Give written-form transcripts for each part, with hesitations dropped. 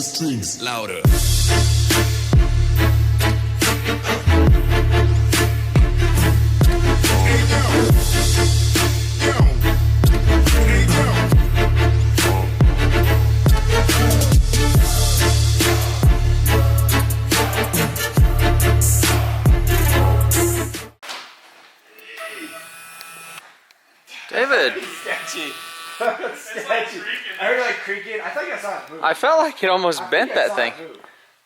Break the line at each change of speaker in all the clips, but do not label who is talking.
the strings louder.
David.
Sketchy. Sketchy. I heard it like creaking. I thought I saw it move.
I felt like it almost bent that thing.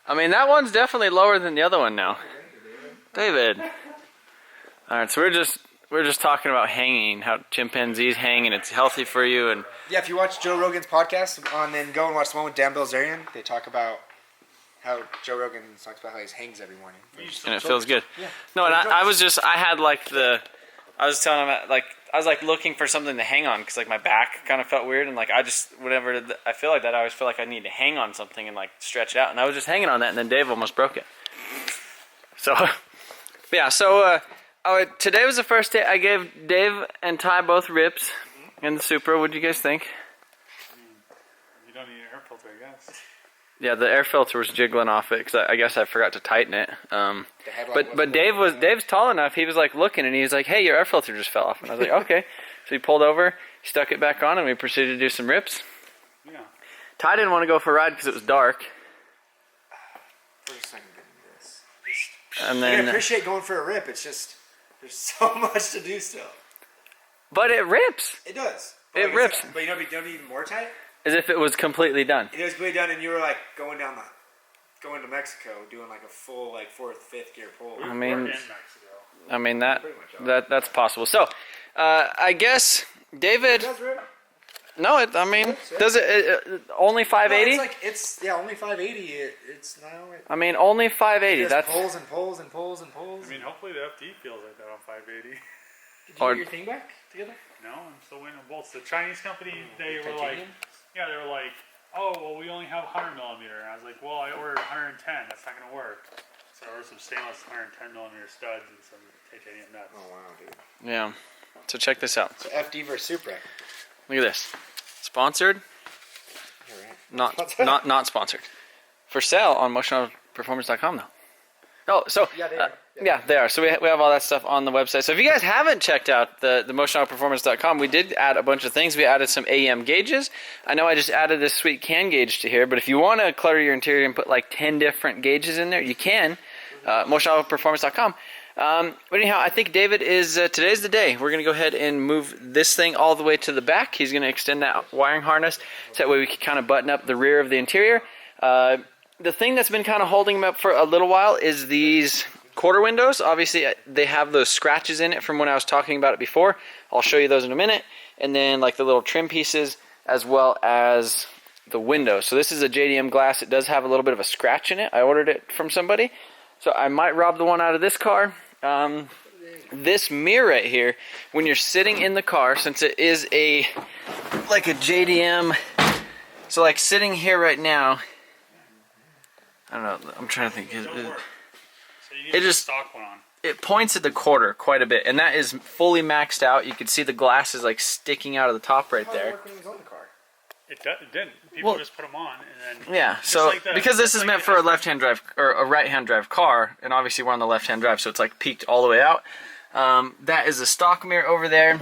I mean, that one's definitely lower than the other one now. David. All right, so we're just talking about hanging, how chimpanzees hang, and it's healthy for you. And
yeah, if you watch Joe Rogan's podcast, then go and watch the one with Dan Bilzerian. They talk about how Joe Rogan talks about how he hangs every morning.
And it feels good.
Yeah.
No, and I was telling him, like, I was like looking for something to hang on because like my back kind of felt weird, and like I feel like that, I always feel like I need to hang on something and like stretch it out, and I was just hanging on that, and then Dave almost broke it. So yeah, today was the first day I gave Dave and Ty both rips in the Supra. What do you guys think?
You don't need an air filter, I guess.
Yeah, the air filter was jiggling off it because I guess I forgot to tighten it. But Dave's tall enough. He was like looking, and he was like, "Hey, your air filter just fell off." And I was like, "Okay." So he pulled over, he stuck it back on, and we proceeded to do some rips.
Yeah.
Ty didn't want to go for a ride because it was dark.
First thing this.
And
I
then
appreciate going for a rip. It's just there's so much to do still.
but it rips.
It does.
It rips.
But you know, don't even more tight.
As if it was completely done.
It was completely done, and you were like going to Mexico, doing like a full like 4th, 5th gear pull.
I mean,
We're in Mexico.
that's possible. So, I guess David.
It does rip.
No, does it only 580?
No, it's only 580. It's now.
I mean, only 580. That's
pulls and pulls and pulls and pulls.
I mean, hopefully the FD feels like that on 580.
Did you get your thing back together?
No, I'm still waiting on bolts. The Chinese company, they were like, oh, well, we only have 100 millimeter. And I was like, well, I ordered 110. That's not going to work. So I ordered some stainless 110 millimeter studs and some titanium nuts.
Oh, wow, dude.
yeah. So check this out.
So FD versus Supra.
Look at this. Sponsored?
You're right.
Not sponsored. For sale on MotionAutoPerformance.com though. Oh, so
Yeah, they are.
yeah, they are. So we have all that stuff on the website. So if you guys haven't checked out the MotionAutoPerformance.com, we did add a bunch of things. We added some AEM gauges. I know I just added this sweet can gauge to here, but if you want to clutter your interior and put like 10 different gauges in there, you can. MotionAutoPerformance.com. But anyhow, I think David is, today's the day. We're going to go ahead and move this thing all the way to the back. He's going to extend that wiring harness so that way we can kind of button up the rear of the interior. The thing that's been kind of holding him up for a little while is these quarter windows. Obviously, they have those scratches in it from when I was talking about it before. I'll show you those in a minute. And then like the little trim pieces as well as the windows. So this is a JDM glass. It does have a little bit of a scratch in it. I ordered it from somebody. So I might rob the one out of this car. This mirror right here, when you're sitting in the car, since it is like a JDM, so like sitting here right now, I don't know, I'm trying to think. It just
stock one on.
It points at the quarter quite a bit, and that is fully maxed out. You can see the glasses like sticking out of the top right there.
It didn't. People just put them on, and then
yeah. So
like
because this is meant for a left-hand drive or a right-hand drive car, and obviously we're on the left-hand drive, so it's like peaked all the way out. That is a stock mirror over there.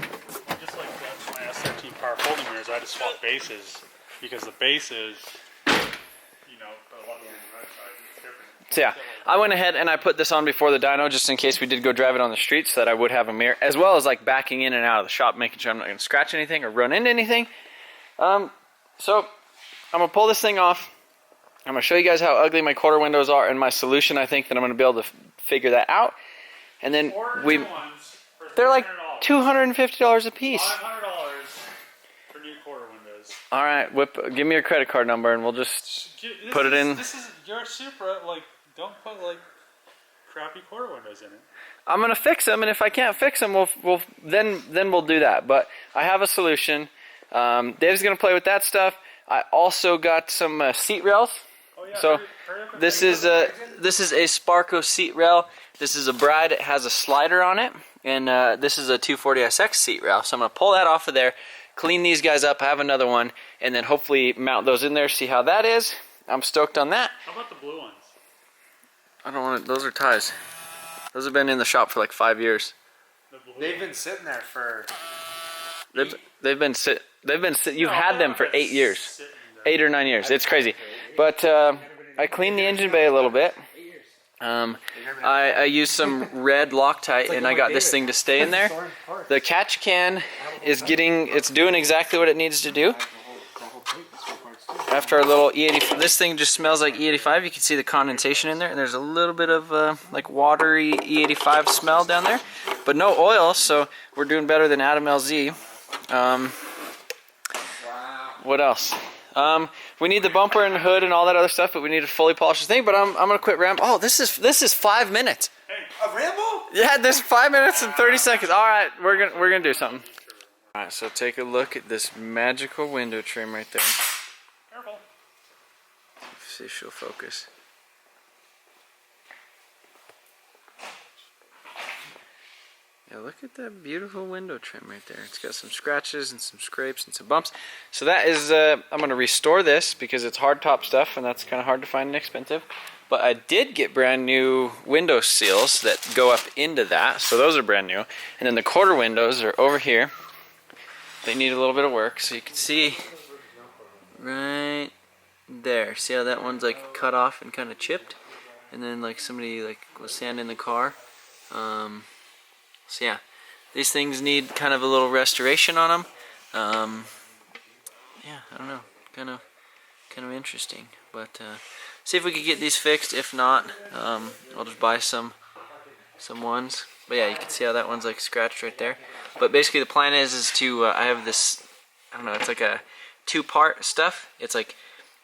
Just like my SRT power folding mirrors, I had to swap bases because the bases, a lot of them on the right side, it's different.
So yeah, I went ahead and I put this on before the dyno just in case we did go drive it on the street, so that I would have a mirror, as well as like backing in and out of the shop, making sure I'm not going to scratch anything or run into anything. So I'm going to pull this thing off. I'm going to show you guys how ugly my quarter windows are and my solution. I think that I'm going to be able to figure that out. And then they're like $250 a piece.
$500 for new quarter windows.
All right, give me your credit card number and we'll just put it in.
This is your Supra. Like, don't put like crappy quarter windows in it.
I'm going to fix them, and if I can't fix them, then we'll do that. But I have a solution. Dave's going to play with that stuff. I also got some seat rails.
Oh, yeah,
so this is a Sparco seat rail. This is a Bride. It has a slider on it, and this is a 240SX seat rail. So I'm going to pull that off of there, clean these guys up, have another one, and then hopefully mount those in there, see how that is. I'm stoked on that.
How about the blue ones?
I don't want to, those are ties. Those have been in the shop for like 5 years.
The blue
They've
ones.
been sitting there for.
They've been you've had them for 8 years.
Sitting there.
8 or 9 years. It's crazy. But I cleaned the engine bay a little bit. I used some red Loctite and I got this thing to stay in there. The catch can is it's doing exactly what it needs to do. After our little E85, this thing just smells like E85. You can see the condensation in there, and there's a little bit of like watery E85 smell down there, but no oil, so we're doing better than Adam LZ. What else? We need the bumper and hood and all that other stuff, but we need to fully polish this thing. But I'm gonna quit rambling. Oh, this is 5 minutes.
A ramble?
Yeah, this is 5 minutes and 30 seconds. All right, we're gonna do something. All right, so take a look at this magical window trim right there.
Careful.
See if she'll focus. Yeah, look at that beautiful window trim right there. It's got some scratches and some scrapes and some bumps. So that is, I'm going to restore this because it's hardtop stuff and that's kind of hard to find and expensive. But I did get brand new window seals that go up into that. So those are brand new. And then the quarter windows are over here. They need a little bit of work. So you can see right there. See how that one's like cut off and kind of chipped? And then like somebody like was sanding the car. So yeah, these things need kind of a little restoration on them. Yeah, I don't know, kind of interesting. But see if we could get these fixed. If not, I'll just buy some ones. But yeah, you can see how that one's like scratched right there. But basically the plan is to I have this, I don't know, it's like a 2-part stuff. It's like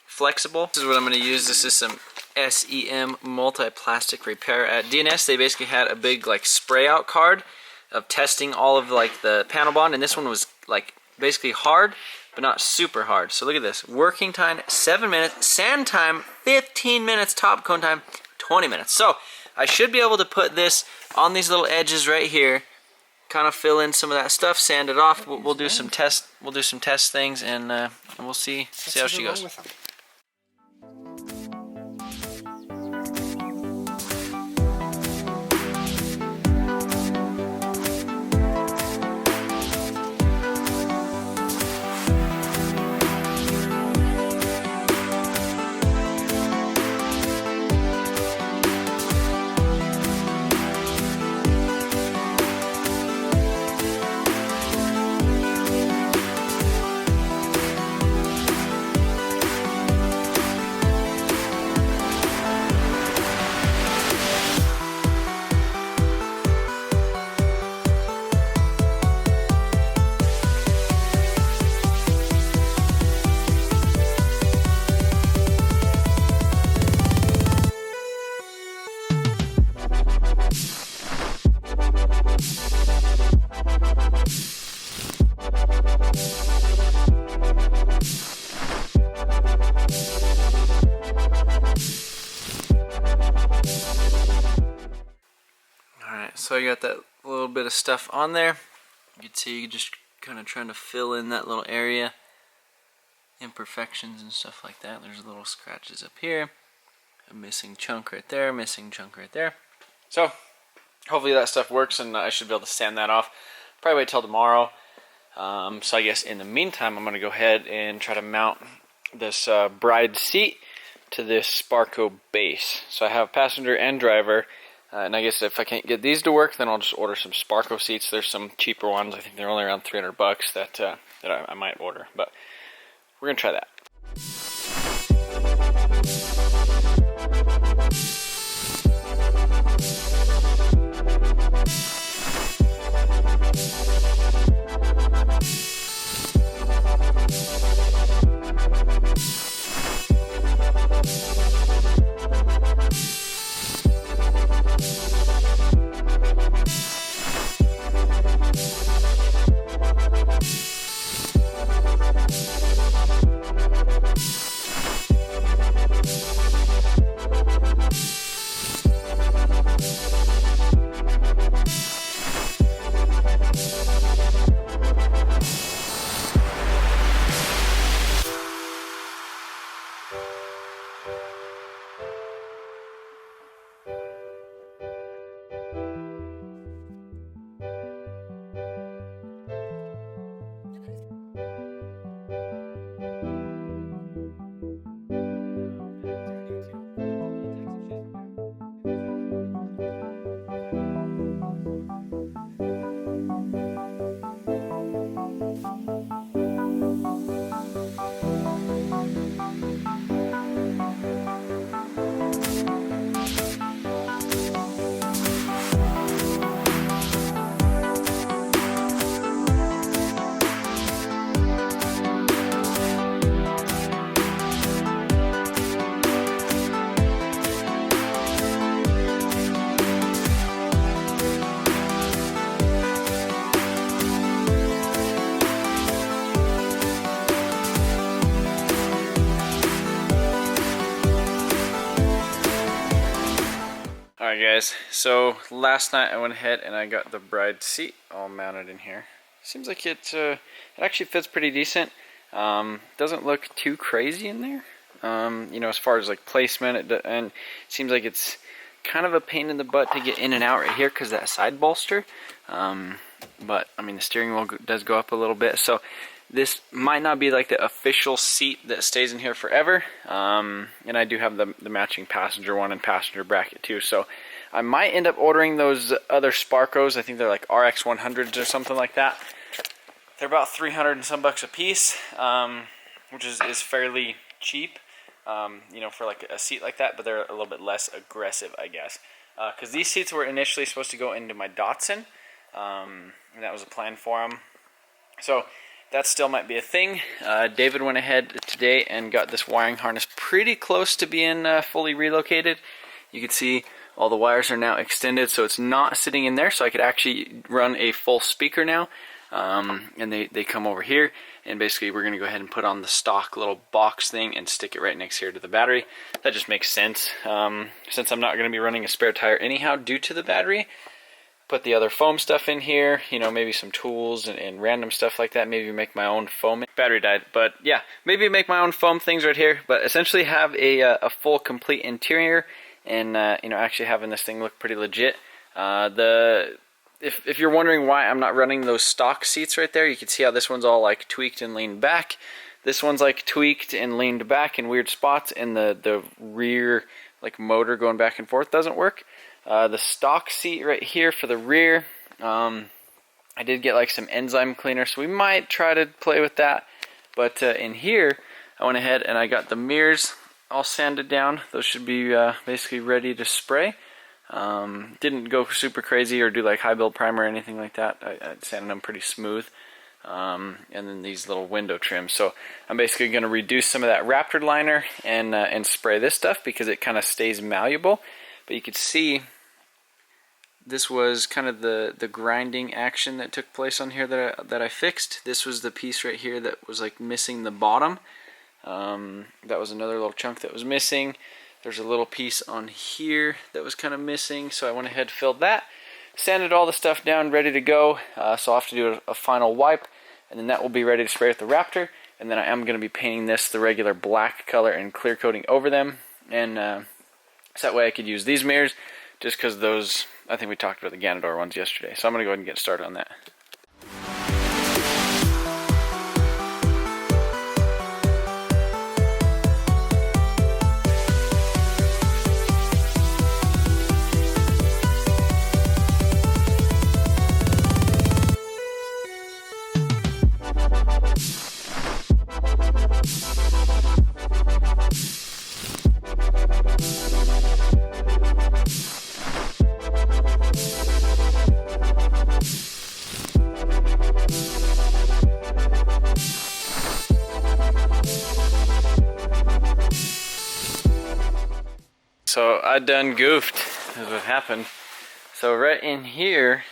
flexible. This is what I'm going to use. This is some SEM multi-plastic repair. At DNS they basically had a big like spray out card of testing all of like the panel bond, and this one was like basically hard but not super hard. So look at this. Working time 7 minutes, sand time 15 minutes, top coat time 20 minutes. So I should be able to put this on these little edges right here, kind of fill in some of that stuff, sand it off. We'll do some test things, and we'll see how she goes. So I got that little bit of stuff on there. You can see just kind of trying to fill in that little area, imperfections and stuff like that. There's little scratches up here, a missing chunk right there, missing chunk right there. So hopefully that stuff works and I should be able to sand that off. Probably wait till tomorrow. So I guess in the meantime I'm going to go ahead and try to mount this bride seat to this Sparco base. So I have passenger and driver. And I guess if I can't get these to work, then I'll just order some Sparco seats. There's some cheaper ones. I think they're only around $300 that I might order. But we're going to try that. Alright guys, so last night I went ahead and I got the bride seat all mounted in here. Seems like it actually fits pretty decent. Doesn't look too crazy in there. You know, as far as like placement, and it seems like it's kind of a pain in the butt to get in and out right here because of that side bolster. But I mean, the steering wheel does go up a little bit, so this might not be like the official seat that stays in here forever. And I do have the matching passenger one and passenger bracket too, so I might end up ordering those other Sparcos. I think they're like RX 100s or something like that. They're about 300 and some bucks a piece, which is fairly cheap, you know, for like a seat like that, but they're a little bit less aggressive, I guess. Because these seats were initially supposed to go into my Datsun, and that was a plan for them. So that still might be a thing. David went ahead today and got this wiring harness pretty close to being fully relocated. You can see all the wires are now extended, so it's not sitting in there, so I could actually run a full speaker now. And they come over here, and basically we're going to go ahead and put on the stock little box thing and stick it right next here to the battery. That just makes sense, since I'm not going to be running a spare tire anyhow due to the battery. Put the other foam stuff in here, you know, maybe some tools and random stuff like that. Maybe make my own foam. Battery died, but yeah, maybe make my own foam things right here. But essentially have a full complete interior, and you know, actually having this thing look pretty legit. If you're wondering why I'm not running those stock seats right there, you can see how this one's all like tweaked and leaned back. This one's like tweaked and leaned back in weird spots, and the rear like motor going back and forth doesn't work. The stock seat right here for the rear, I did get like some enzyme cleaner, so we might try to play with that. But in here, I went ahead and I got the mirrors all sanded down. Those should be basically ready to spray. Didn't go super crazy or do like high build primer or anything like that. I sanded them pretty smooth. And then these little window trims. So I'm basically going to reduce some of that Raptor liner and spray this stuff because it kind of stays malleable. But you could see this was kind of the grinding action that took place on here that I fixed. This was the piece right here that was like missing the bottom. That was another little chunk that was missing. There's a little piece on here that was kind of missing, so I went ahead and filled that. Sanded all the stuff down, ready to go. So I'll have to do a final wipe, and then that will be ready to spray with the Raptor. And then I am going to be painting this the regular black color and clear coating over them. And so that way I could use these mirrors, just because those, I think we talked about the Ganador ones yesterday. So I'm going to go ahead and get started on that. So I done goofed, is what happened. So right in here,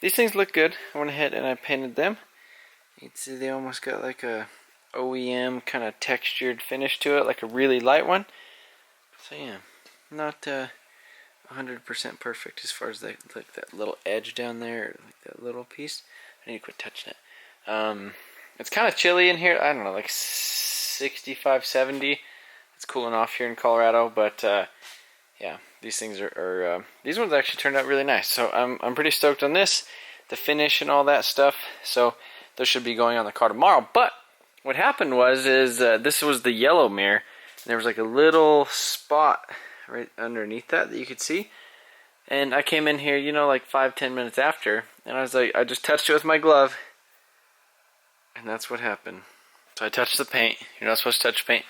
these things look good. I went ahead and I painted them. You can see they almost got like a OEM kind of textured finish to it, like a really light one. So yeah, not 100% perfect as far as like that little edge down there, like that little piece. I need to quit touching it. It's kind of chilly in here. I don't know, like 65, 70. It's cooling off here in Colorado, but yeah, these things are these ones actually turned out really nice. So I'm pretty stoked on this, the finish and all that stuff. So those should be going on the car tomorrow. But what happened was this was the yellow mirror, and there was like a little spot right underneath that you could see. And I came in here, you know, like 5-10 minutes after, and I was like, I just touched it with my glove, and that's what happened. So I touched the paint. You're not supposed to touch paint.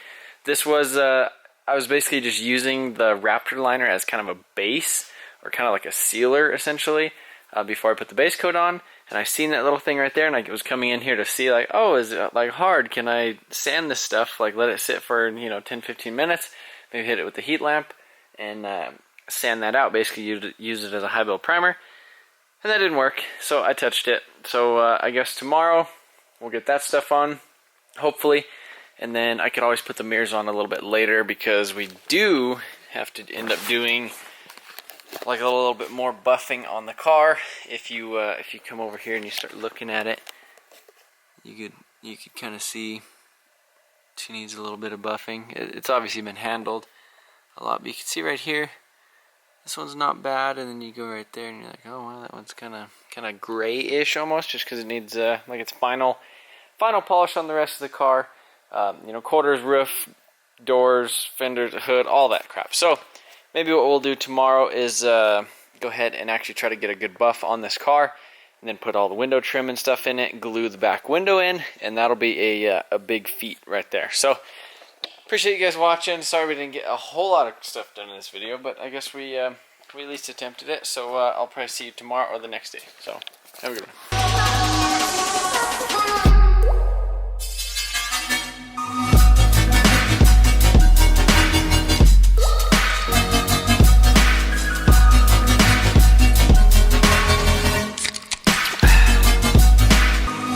This was, I was basically just using the Raptor liner as kind of a base, or kind of like a sealer, essentially, before I put the base coat on. And I seen that little thing right there, and I was coming in here to see, like, oh, is it like hard? Can I sand this stuff? Like, let it sit for, you know, 10-15 minutes, maybe hit it with the heat lamp, and sand that out, basically use it as a high build primer. And that didn't work, so I touched it. So I guess tomorrow we'll get that stuff on, hopefully. And then I could always put the mirrors on a little bit later, because we do have to end up doing like a little bit more buffing on the car. If you come over here and you start looking at it, you could kind of see she needs a little bit of buffing. It's obviously been handled a lot, but you can see right here, this one's not bad, and then you go right there and you're like, oh wow, that one's kind of grayish almost, just because it needs like its final polish on the rest of the car. You know, quarters, roof, doors, fenders, hood, all that crap. So maybe what we'll do tomorrow is go ahead and actually try to get a good buff on this car, and then put all the window trim and stuff in it, glue the back window in, and that'll be a big feat right there. So appreciate you guys watching. Sorry we didn't get a whole lot of stuff done in this video, but I guess we at least attempted it. So I'll probably see you tomorrow or the next day. So have a good one.